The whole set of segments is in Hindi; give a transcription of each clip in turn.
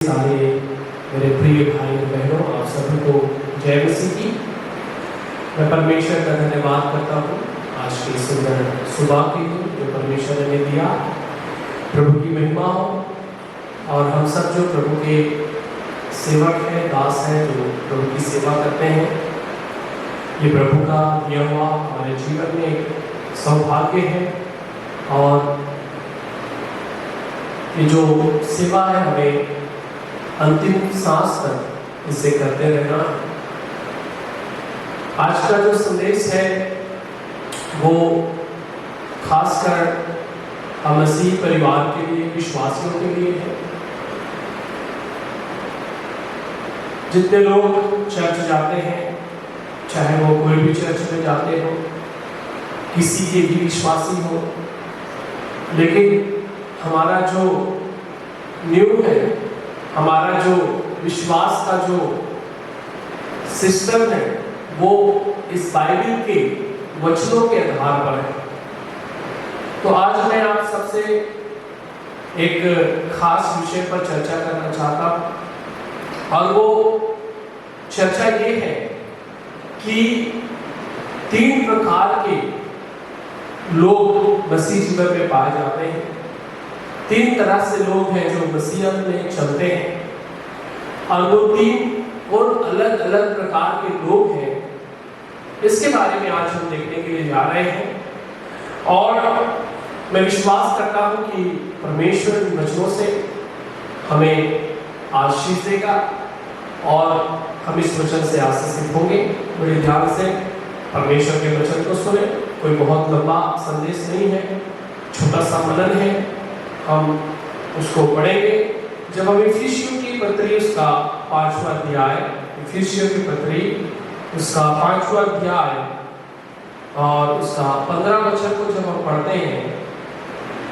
सारे मेरे प्रिय भाई और बहनों, आप सभी को जय मसीह की। मैं परमेश्वर का धन्यवाद करता हूँ आज की सुंदर सुबह के लिए जो परमेश्वर ने दिया। प्रभु की महिमा हो। और हम सब जो प्रभु के सेवक हैं, दास हैं, जो प्रभु की सेवा करते हैं, ये प्रभु का दिया हुआ हमारे जीवन में एक सौभाग्य है। और ये जो सेवा है हमें अंतिम सांस तक इसे करते रहना। आज का जो संदेश है वो खासकर हम मसीह परिवार के लिए, विश्वासियों के लिए है। जितने लोग चर्च जाते हैं, चाहे वो कोई भी चर्च में जाते हो, किसी के भी विश्वासी हो, लेकिन हमारा जो न्यू है, हमारा जो विश्वास का जो सिस्टम है वो इस बाइबल के वचनों के आधार पर है। तो आज मैं आप सबसे एक खास विषय पर चर्चा करना चाहता हूं, और वो चर्चा ये है कि 3 प्रकार के लोग मसीह जीवन में पाए जाते हैं। 3 तरह से लोग हैं जो मसीह में चलते हैं, और वो 3 और अलग अलग प्रकार के लोग हैं। इसके बारे में आज हम देखने के लिए जा रहे हैं। और मैं विश्वास करता हूं कि परमेश्वर इन वचनों से हमें आशीष देगा और हम इस वचन से आशीषित होंगे। बड़े ध्यान से परमेश्वर के वचन को सुने। कोई बहुत लंबा संदेश नहीं है, छोटा सा मनन है, हम उसको पढ़ेंगे। जब हम इफिसियों की पत्री उसका 5वां अध्याय, इफिसियों की पत्री उसका 5वां अध्याय और उसका 15 वचन को जब हम पढ़ते हैं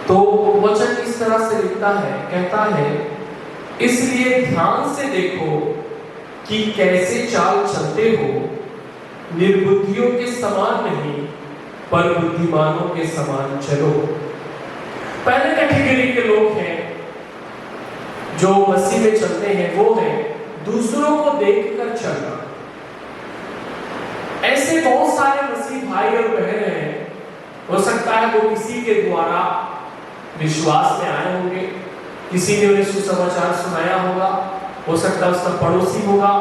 तो वचन इस तरह से लिखता है, कहता है, इसलिए ध्यान से देखो कि कैसे चाल चलते हो, निर्बुद्धियों के समान नहीं पर बुद्धिमानों के समान चलो। पहले कैटेगरी के लोग हैं जो मसीह में चलते हैं, वो है दूसरों को देखकर चलना। ऐसे बहुत सारे मसीह भाई और बहन हैं, हो सकता है वो किसी के द्वारा विश्वास में आए होंगे, किसी ने उन्हें सुसमाचार सुनाया होगा, हो सकता है उसका पड़ोसी होगा,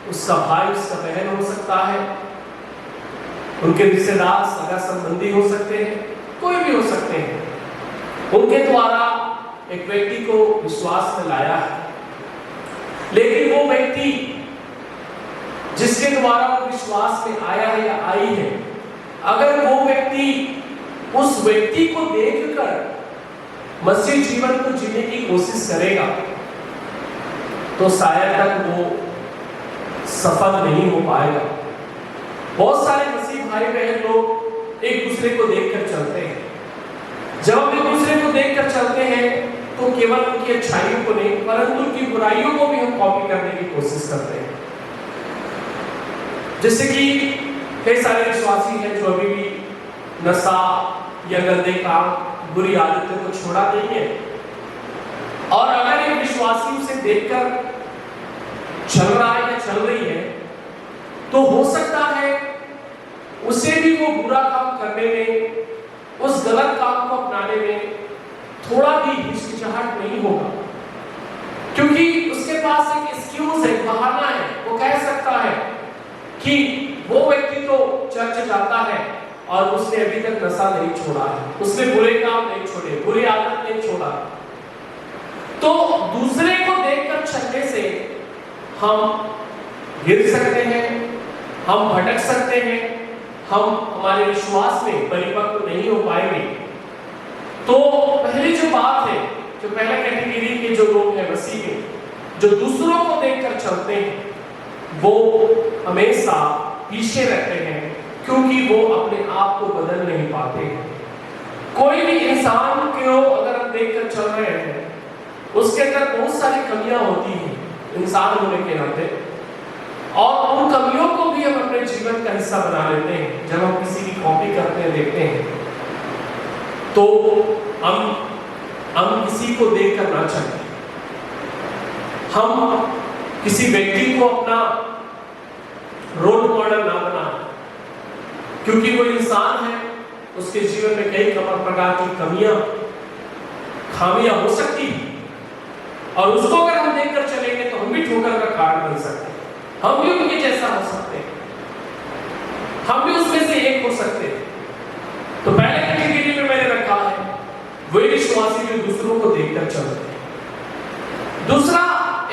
उसका भाई, उसका बहन हो सकता है, उनके रिश्तेदार, सगा संबंधी हो सकते हैं, कोई भी हो सकते हैं। उनके द्वारा एक व्यक्ति को विश्वास में लाया है, लेकिन वो व्यक्ति जिसके द्वारा वो विश्वास में आया है या आई है, अगर वो व्यक्ति उस व्यक्ति को देखकर मसीह जीवन को जीने की कोशिश करेगा तो शायद तक वो सफल नहीं हो पाएगा। बहुत सारे मसीह भाई बहन लोग एक दूसरे को देखकर चलते हैं। जब हम एक दूसरे को देखकर चलते हैं तो केवल उनकी अच्छाइयों को नहीं परंतु उनकी बुराइयों को भी हम कॉपी करने की कोशिश करते हैं। जैसे कि कई सारे विश्वासी हैं जो अभी भी नशा या गंदे काम, बुरी आदतों को छोड़ा नहीं है, और अगर एक विश्वासी उसे देखकर चल रहा है या चल रही है तो हो सकता है उसे भी वो बुरा काम करने में, उस गलत काम को अपनाने में थोड़ा भी हिचकिचाहट नहीं होगा, क्योंकि उसके पास एक एक्सक्यूज है, बहाना है। वो कह सकता है कि वो व्यक्ति तो चर्च जाता है और उसने अभी तक नशा नहीं छोड़ा है, उसने बुरे काम नहीं छोड़े, बुरी आदत नहीं छोड़ा। तो दूसरे को देखकर चलने से हम गिर सकते हैं, हम भटक सकते हैं, हम हमारे विश्वास में परिपक्व नहीं हो पाएंगे। तो पहली जो बात है, जो पहला कैटेगरी के जो लोग हैं मसीह में, जो दूसरों को देखकर चलते हैं, वो हमेशा पीछे रहते हैं, क्योंकि वो अपने आप को बदल नहीं पाते हैं। कोई भी इंसान को अगर हम देखकर चल रहे हैं, उसके अंदर बहुत सारी कमियां होती हैं इंसान होने के नाते, और उन कमियों को भी हम अपने जीवन का हिस्सा बना लेते हैं। जब हम किसी की कॉपी करते हैं, देखते हैं, तो हम किसी को देखकर ना चलें। हम किसी व्यक्ति को अपना रोल मॉडल ना बनाएं, क्योंकि वो इंसान है, उसके जीवन में कई प्रकार की खामियां हो सकती हैं, और उसको अगर हम देखकर चलेंगे तो हम भी ठोकर का कारण बन सकते हैं, हम भी उनके जैसा हो सकते हैं, हम भी उसमें से एक हो सकते हैं। तो पहले कैटेगरी में मैंने रखा है वही विश्वासी जो दूसरों को देखकर चलते हैं। दूसरा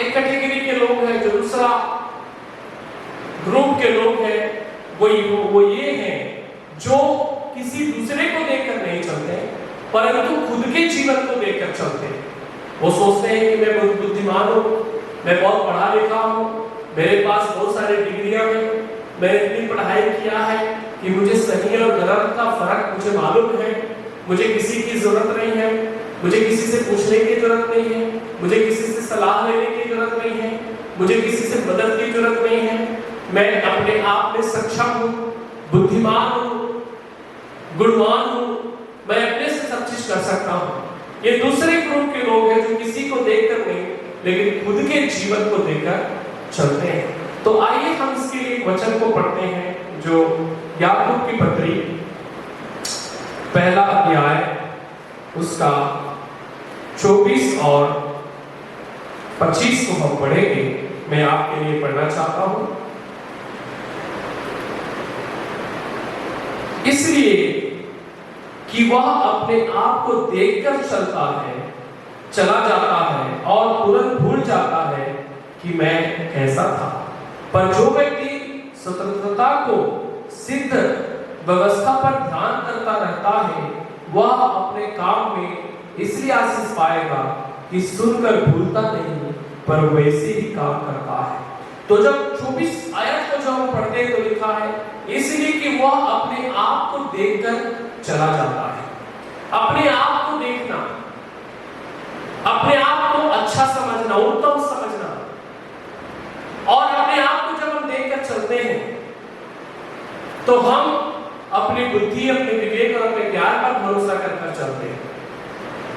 एक कैटेगरी के लोग हैं, जो दूसरा ग्रुप के लोग हैं, वो ये हैं जो किसी दूसरे को देखकर नहीं चलते, परंतु खुद के जीवन को देखकर चलते हैं। वो सोचते हैं कि मैं बहुत बुद्धिमान हूँ, मैं बहुत पढ़ा लिखा हूँ, मेरे पास बहुत सारी डिग्रियां हैं, मैंने इतनी पढ़ाई किया है कि मुझे सही और गलत का फर्क मुझे मालूम है, मुझे किसी की जरूरत नहीं है, मुझे किसी से पूछने की जरूरत नहीं है, मुझे किसी से सलाह लेने की जरूरत नहीं है, मुझे किसी से मदद की जरूरत नहीं है, मैं अपने आप में सक्षम हूँ, बुद्धिमान हूँ, गुणवान हूँ, मैं अपने से सब चीज कर सकता हूँ। ये दूसरे ग्रुप के लोग हैं जो किसी को देखकर नहीं, लेकिन खुद के जीवन को देखकर चलते हैं। तो आइए हम इसके लिए वचन को पढ़ते हैं, जो याकूब की पत्री पहला अध्याय उसका 24 और 25 को हम पढ़ेंगे। मैं आपके लिए पढ़ना चाहता हूं। इसलिए कि वह अपने आप को देखकर चला जाता है और तुरंत भूल जाता है कि मैं कैसा था। पर जो व्यक्ति स्वतंत्रता को सिद्ध व्यवस्था पर ध्यान करता रहता है, वह अपने काम में इसलिए आशीष पाएगा कि सुनकर भूलता नहीं, पर वैसे ही काम करता है। तो जब 24 आयत को जब हम पढ़ते हैं तो लिखा है इसलिए कि वह अपने आप को देखकर चला जाता है। अपने आप को देखना, अपने आप को अच्छा समझना, उत्तम समझना, और अपने आप को जब हम देखकर चलते हैं तो हम अपनी बुद्धि, अपने विवेक और अपने ज्ञान पर भरोसा कर चलते हैं।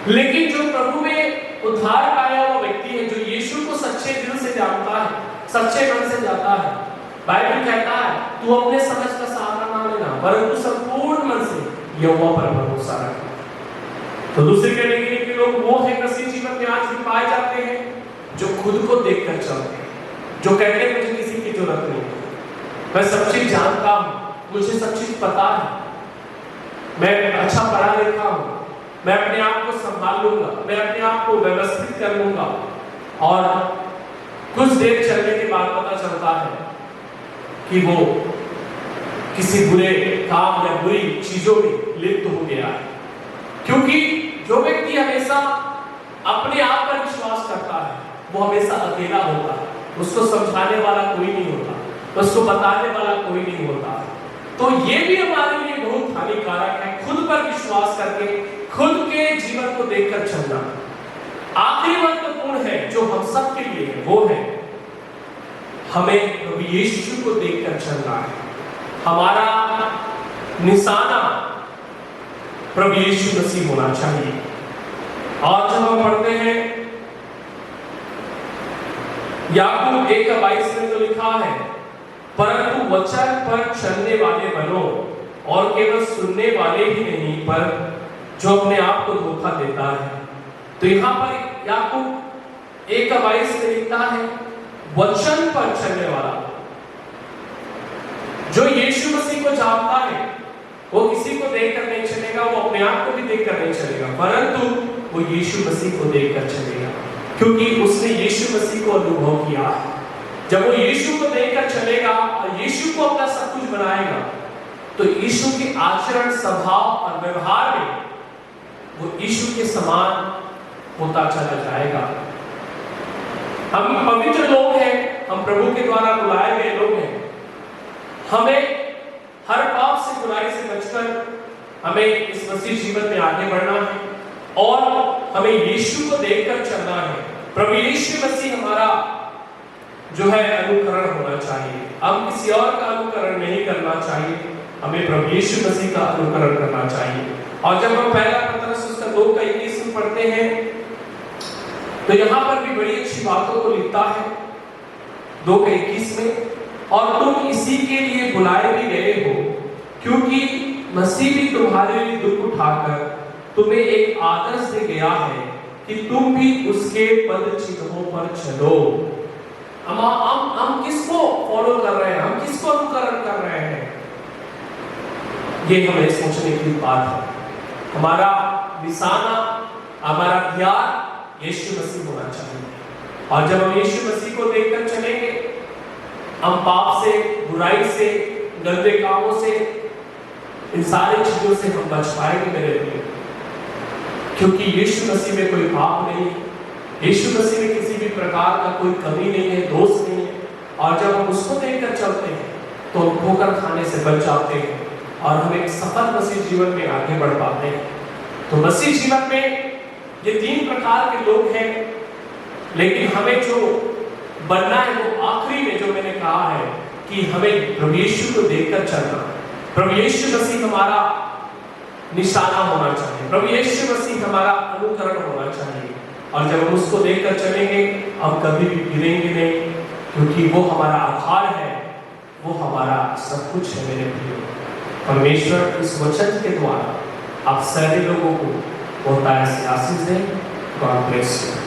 लेकिन जो प्रभु में उद्धार पाया हुआ व्यक्ति है, जो यीशु को सच्चे दिल से जानता है, सच्चे मन से जाता है, बाइबल कहता है तू अपने समझ का सहारा ना लेना, परंतु संपूर्ण मन से यहोवा पर भरोसा रखना। तो दूसरी कैटेगरी के लोग वो है मसीह जीवन में आज भी पाए जाते हैं, जो खुद को देखकर चलते हैं, जो कहते हैं मुझे किसी की जरूरत नहीं है, मैं सब चीज जानता हूं, मुझे सब चीज पता है, मैं अच्छा पढ़ा लिखा हूं, मैं अपने आप को संभाल लूंगा, मैं अपने आप को व्यवस्थित कर लूंगा। और कुछ देर चलने के बाद पता चलता है कि वो किसी बुरे काम या बुरी चीजों में लिप्त हो गया है। क्योंकि जो व्यक्ति हमेशा अपने आप पर विश्वास करता है, वो हमेशा अकेला होता है, उसको समझाने वाला कोई नहीं होता, उसको बताने वाला कोई नहीं होता। तो ये भी हमारे लिए बहुत हानिकारक है, खुद पर विश्वास करके खुद के जीवन को देखकर चलना। आखिरी महत्वपूर्ण है जो हम सब के लिए है, वो है हमें प्रभु यीशु को देखकर चलना है। हमारा निशाना प्रभु यीशु मसीह होना चाहिए। और जब हम पढ़ते हैं याकूब 1:22 में तो लिखा है, परंतु वचन पर चलने वाले बनो, और केवल सुनने वाले ही नहीं, पर जो अपने आप को धोखा देता है। तो यहाँ पर याकूब 1:22 में लिखता है वचन पर चलने वाला, जो यीशु मसीह को जानता है, वो किसी को देखकर नहीं चलेगा, वो अपने आप को भी देखकर नहीं चलेगा, परंतु वो यीशु मसीह को देखकर चलेगा, क्योंकि उसने यीशु मसीह को अनुभव किया है। जब वो यीशु को देखकर चलेगा और यीशु को अपना सब कुछ बनाएगा, तो यीशु के आचरण, स्वभाव और व्यवहार में वो यीशु के समान होता चला जाएगा। हम पवित्र लोग हैं, हम प्रभु के द्वारा बुलाए गए लोग हैं। हमें हर पाप से, बुराई से बचकर हमें इस मसीह जीवन में आगे बढ़ना है, और हमें यीशु को देखकर चलना है। प्रभु यीशु मसीह हमारा जो है अनुकरण होना चाहिए। हम किसी और का अनुकरण नहीं करना चाहिए, हमें प्रभु यीशु मसीह का अनुकरण करना चाहिए। और जब हम पहला पत्रस उसका 2:21 पढ़ते हैं, तो यहां पर भी बड़ी अच्छी बातों को लिखता है 2:21 में, और तुम इसी के लिए बुलाए भी गए हो क्योंकि मसीह भी तुम्हारे लिए दुख उठाकर तुम्हें एक आदर्श दे गया है कि तुम भी उसके पद चिन्हों पर चलो। हम किसको फॉलो कर रहे हैं, हम किसको अनुकरण कर रहे हैं, ये हमें सोचने की बात है। हमारा निशाना, हमारा ध्यान यीशु मसीह होना चाहिए, और जब हम यीशु मसीह को देखकर चलेंगे, हम पाप से, बुराई से, गंदे कामों से, इन सारी चीजों से हम बच पाएंगे मेरे लिए, क्योंकि यीशु मसीह में कोई पाप नहीं है, यीशु मसीह में किसी भी प्रकार का कोई कमी नहीं है, दोष नहीं है। और जब हम उसको देखकर चलते हैं तो हम ठोकर खाने से बच जाते हैं और हम एक सफल मसीह जीवन में आगे बढ़ पाते हैं। तो मसीह जीवन में ये 3 प्रकार के लोग हैं, लेकिन हमें जो बनना है वो आखिरी में जो मैंने कहा है कि हमें प्रभु यीशु को देखकर चलना, प्रभु यीशु मसीह हमारा निशाना होना चाहिए, प्रभु यीशु मसीह हमारा अनुकरण होना चाहिए। और जब हम उसको देखकर चलेंगे हम कभी भी गिरेंगे नहीं, क्योंकि वो हमारा आधार है, वो हमारा सब कुछ है मेरे प्रियो। परमेश्वर इस वचन के द्वारा आप सारे लोगों को बहुत आशीष दें। God bless you.